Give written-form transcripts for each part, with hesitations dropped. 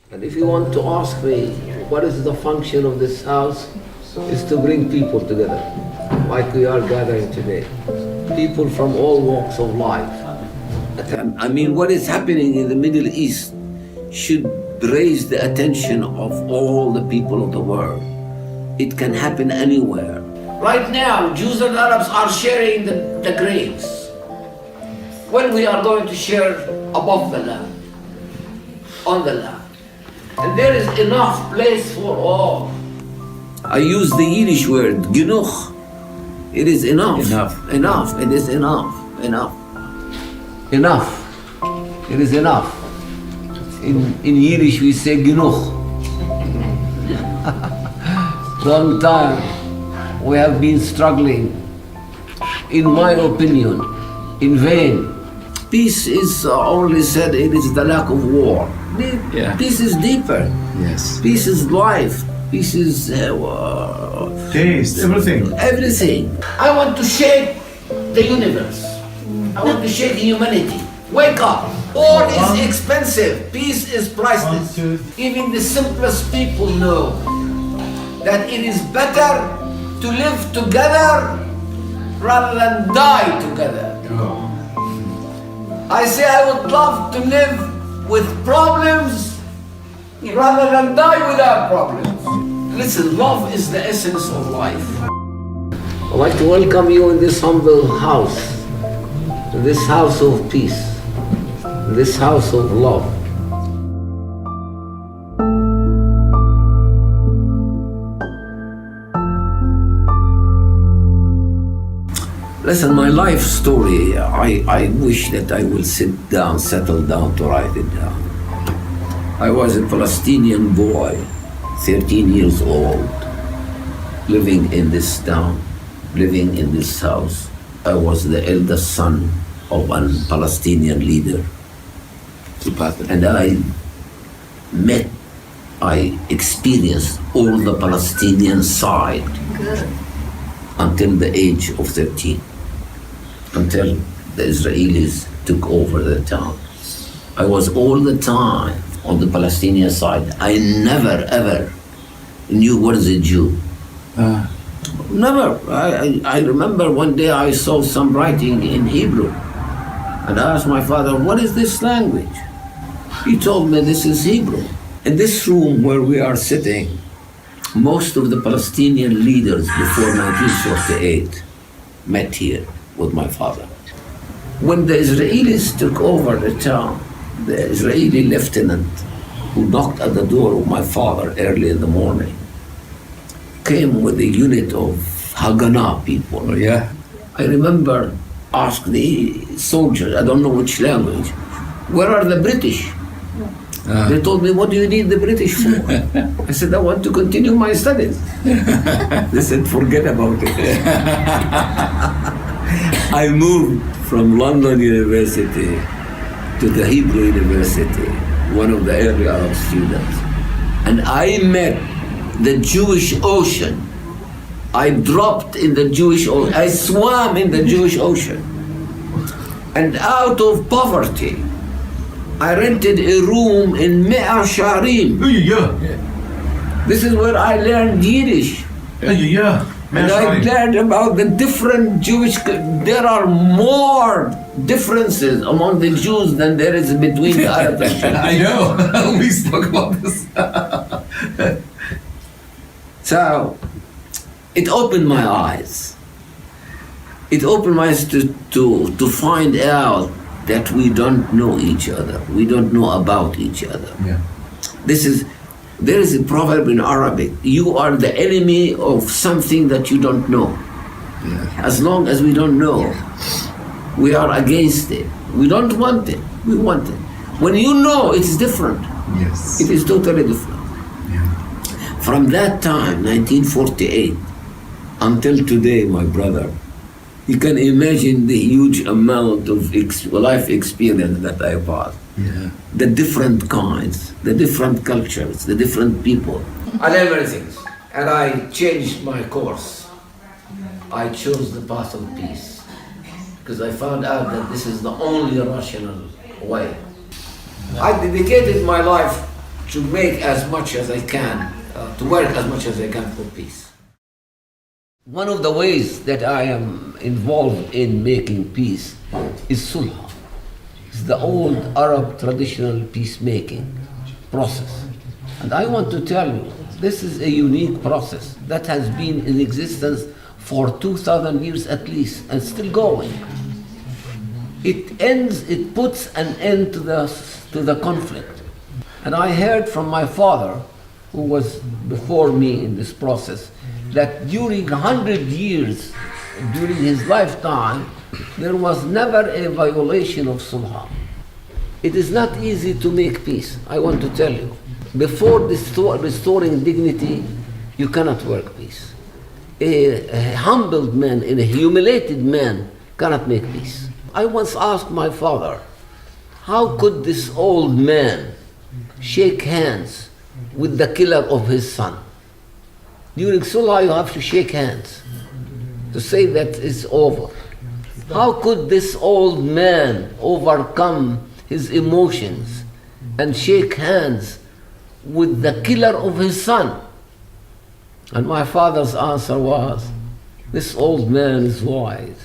And if you want to ask me what is the function of this house, is to bring people together, like we are gathering today. People from all walks of life. I mean, what is happening in the Middle East should raise the attention of all the people of the world. It can happen anywhere. Right now, Jews and Arabs are sharing the grains. When we are going to share above the land, on the land. And there is enough place for all. I use the Yiddish word, genuch. It is enough. Enough. It is enough. Enough. It is enough. In Yiddish we say genuch. Long time we have been struggling, in my opinion, in vain. Peace is only said it is the lack of war. Peace is deeper. Yes. Peace is life. Peace is taste, everything. Everything. I want to shake the universe. I want to shake humanity. Wake up. All is expensive. Peace is priceless. Even the simplest people know that it is better to live together rather than die together. I say I would love to live with problems rather than die without problems. Listen, love is the essence of life. I'd like to welcome you in this humble house, in this house of peace, in this house of love. Listen, my life story, I wish that I will settle down to write it down. I was a Palestinian boy, 13 years old, living in this town, living in this house. I was the eldest son of a Palestinian leader. And I experienced all the Palestinian side until the age of 13. Until the Israelis took over the town. I was all the time on the Palestinian side. I never ever knew what is a Jew. Never. I remember one day I saw some writing in Hebrew and I asked my father, what is this language? He told me this is Hebrew. In this room where we are sitting, most of the Palestinian leaders before 1948 met here with my father. When the Israelis took over the town, the Israeli lieutenant who knocked at the door of my father early in the morning came with a unit of Haganah people. Oh, yeah? I remember asked the soldiers, I don't know which language, where are the British? They told me, what do you need the British for? I said, I want to continue my studies. They said, forget about it. I moved from London University to the Hebrew University, one of the early Arab students. And I met the Jewish ocean. I dropped in the Jewish ocean. I swam in the Jewish ocean. And out of poverty, I rented a room in Me'ar Sharim. This is where I learned Yiddish. And I learned about the different Jewish, there are more differences among the Jews than there is between the Arabs and Jews. I know, we spoke about this. So, it opened my eyes. It opened my eyes to find out that we don't know each other. We don't know about each other. Yeah. There is a proverb in Arabic, you are the enemy of something that you don't know. Yeah. As long as we don't know, we are against it. We don't want it, we want it. When you know, it's different. Yes. It is totally different. Yeah. From that time, 1948, until today, my brother, you can imagine the huge amount of life experience that I passed. Yeah. The different kinds, the different cultures, the different people. I learned many things, and I changed my course. I chose the path of peace, because I found out that this is the only rational way. I dedicated my life to make as much as I can, to work as much as I can for peace. One of the ways that I am involved in making peace is sulh. It's the old Arab traditional peacemaking process. And I want to tell you, this is a unique process that has been in existence for 2,000 years at least, and still going. It puts an end to the conflict. And I heard from my father, who was before me in this process, that during 100 years, during his lifetime, there was never a violation of sulh. It is not easy to make peace, I want to tell you. Before restoring dignity, you cannot work peace. A humbled man and a humiliated man cannot make peace. I once asked my father, how could this old man shake hands with the killer of his son? During sulh, you have to shake hands to say that it's over. How could this old man overcome his emotions and shake hands with the killer of his son? And my father's answer was, this old man is wise.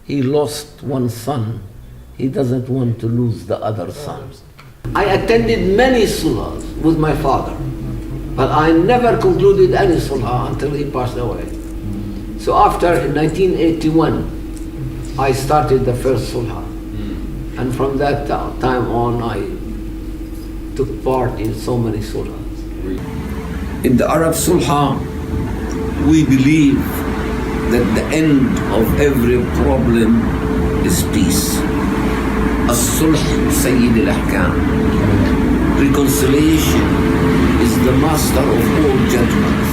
He lost one son. He doesn't want to lose the other son. I attended many sulhs with my father, but I never concluded any sulh until he passed away. So after, in 1981, I started the first sulh. And from that time on, I took part in so many sulhs. In the Arab sulh, we believe that the end of every problem is peace. As-sulh Sayyid al-Ahkam. Reconciliation is the master of all judgments.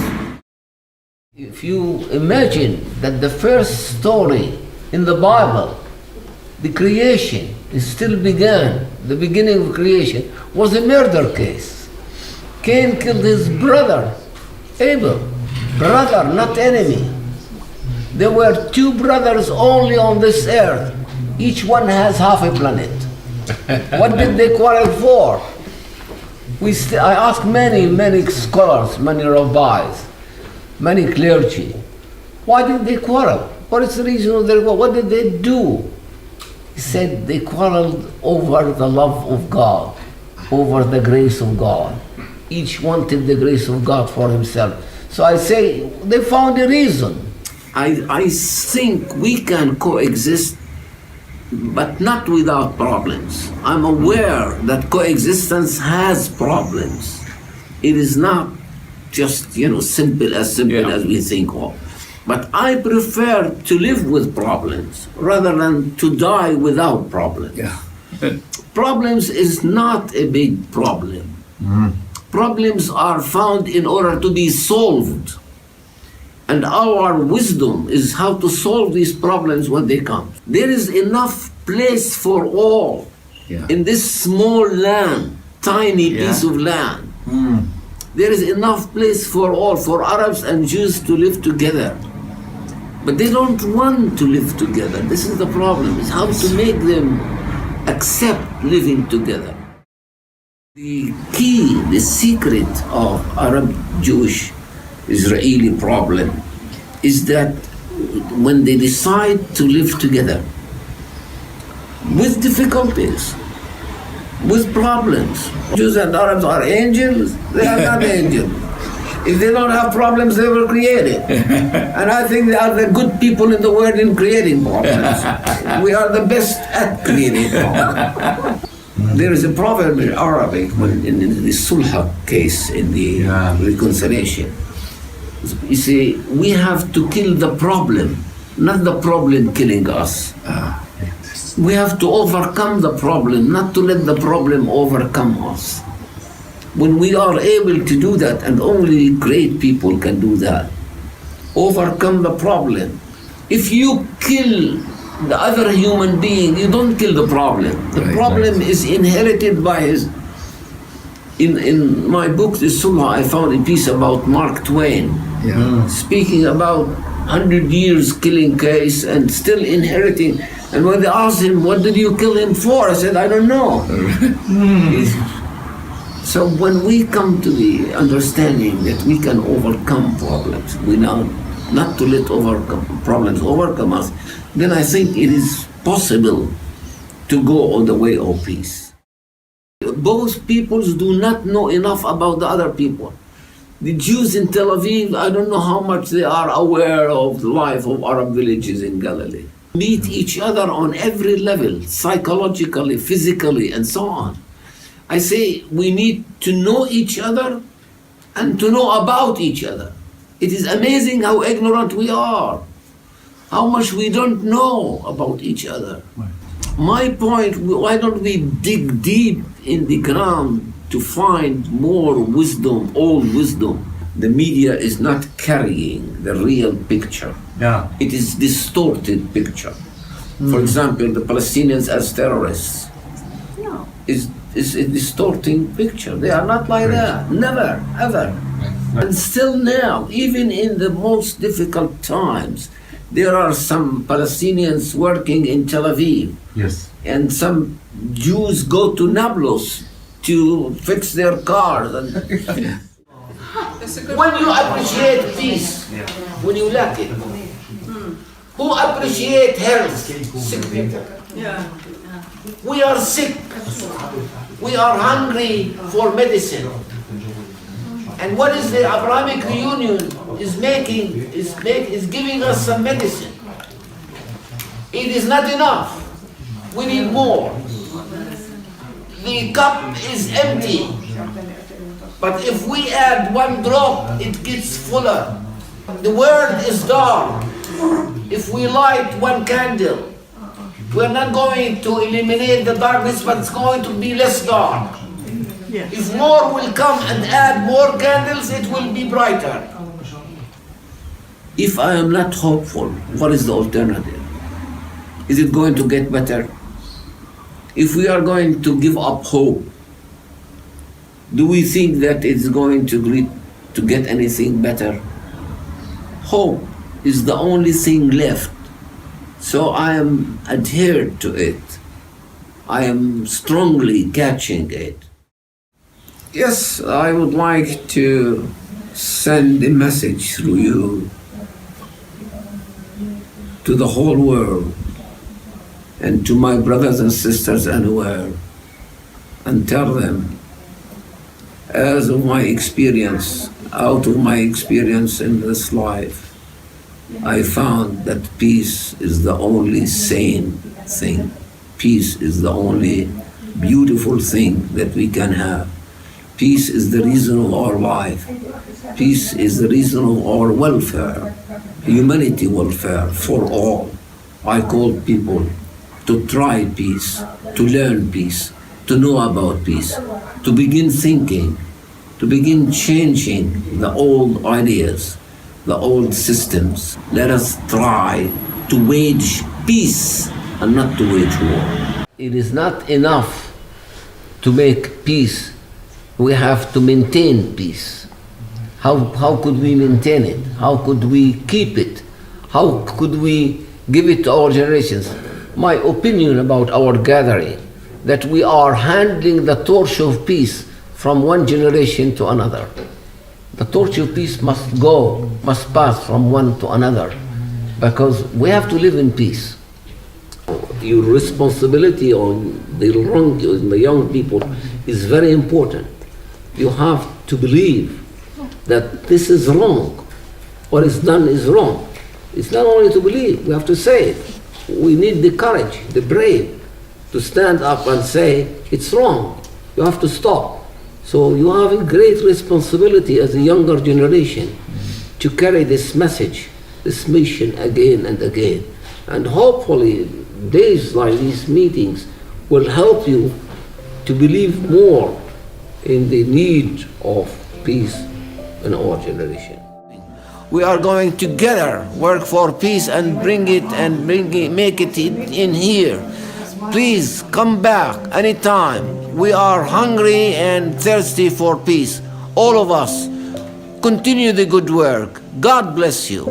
If you imagine that the first story in the Bible, the creation, it still began, the beginning of creation, was a murder case. Cain killed his brother, Abel. Brother, not enemy. There were two brothers only on this earth. Each one has half a planet. What did they quarrel for? I asked many scholars, many rabbis, many clergy, why did they quarrel? What is the reason of their quarrel? What did they do? He said they quarreled over the love of God, over the grace of God. Each wanted the grace of God for himself. So I say, they found a reason. I think we can coexist, but not without problems. I'm aware that coexistence has problems. It is not just, simple as we think of. But I prefer to live with problems rather than to die without problems. Yeah. Problems is not a big problem. Problems are found in order to be solved. And our wisdom is how to solve these problems when they come. There is enough place for all in this small land, tiny piece of land. There is enough place for all, for Arabs and Jews to live together. But they don't want to live together. This is the problem, is how to make them accept living together. The key, the secret of Arab-Jewish-Israeli problem is that when they decide to live together, with difficulties, with problems. Jews and Arabs are angels, they are not angels. If they don't have problems, they were created. And I think they are the good people in the world in creating problems. We are the best at creating problems. There is a proverb in Arabic, in the sulh case, in the reconciliation. You see, we have to kill the problem, not the problem killing us. We have to overcome the problem, not to let the problem overcome us. When we are able to do that, and only great people can do that, overcome the problem. If you kill the other human being, you don't kill the problem. The problem is inherited by his... In my book, The Sulh, I found a piece about Mark Twain, speaking about 100 years killing case and still inheriting. And when they asked him, what did you kill him for? I said, I don't know. So when we come to the understanding that we can overcome problems, we now not to let problems overcome us, then I think it is possible to go on the way of peace. Both peoples do not know enough about the other people. The Jews in Tel Aviv, I don't know how much they are aware of the life of Arab villages in Galilee. Meet each other on every level, psychologically, physically, and so on. I say we need to know each other and to know about each other. It is amazing how ignorant we are, how much we don't know about each other. My point, why don't we dig deep in the ground to find more wisdom, old wisdom? The media is not carrying the real picture. Yeah. It is distorted picture. For example, the Palestinians as terrorists is a distorting picture. They are not like that. Never, ever. And still now, even in the most difficult times, there are some Palestinians working in Tel Aviv. Yes. And some Jews go to Nablus to fix their cars. And when you appreciate peace, when you lack it, who appreciate health? Sick people. We are sick. We are hungry for medicine. And what is the Abrahamic reunion is making, is giving us some medicine. It is not enough. We need more. The cup is empty. But if we add one drop, it gets fuller. The world is dark. If we light one candle, we're not going to eliminate the darkness, but it's going to be less dark. If more will come and add more candles, it will be brighter. If I am not hopeful, what is the alternative? Is it going to get better? If we are going to give up hope, do we think that it's going to get anything better? Hope is the only thing left. So I am adhered to it. I am strongly catching it. Yes, I would like to send a message through you to the whole world and to my brothers and sisters anywhere, and tell them, as of my experience, out of my experience in this life, I found that peace is the only sane thing. Peace is the only beautiful thing that we can have. Peace is the reason of our life. Peace is the reason of our welfare, humanity welfare for all. I call people to try peace, to learn peace, to know about peace, to begin thinking, to begin changing the old ideas, the old systems. Let us try to wage peace and not to wage war. It is not enough to make peace. We have to maintain peace. How could we maintain it? How could we keep it? How could we give it to our generations? My opinion about our gathering, that we are handling the torch of peace from one generation to another. The torch of peace must pass from one to another, because we have to live in peace. Your responsibility on the young people is very important. You have to believe that this is wrong. What is done is wrong. It's not only to believe, we have to say it. We need the courage, the brave, to stand up and say, it's wrong. You have to stop. So you have a great responsibility as a younger generation to carry this message, this mission again and again. And hopefully days like these meetings will help you to believe more in the need of peace in our generation. We are going together work for peace and make it in here. Please come back anytime. We are hungry and thirsty for peace. All of us. Continue the good work. God bless you.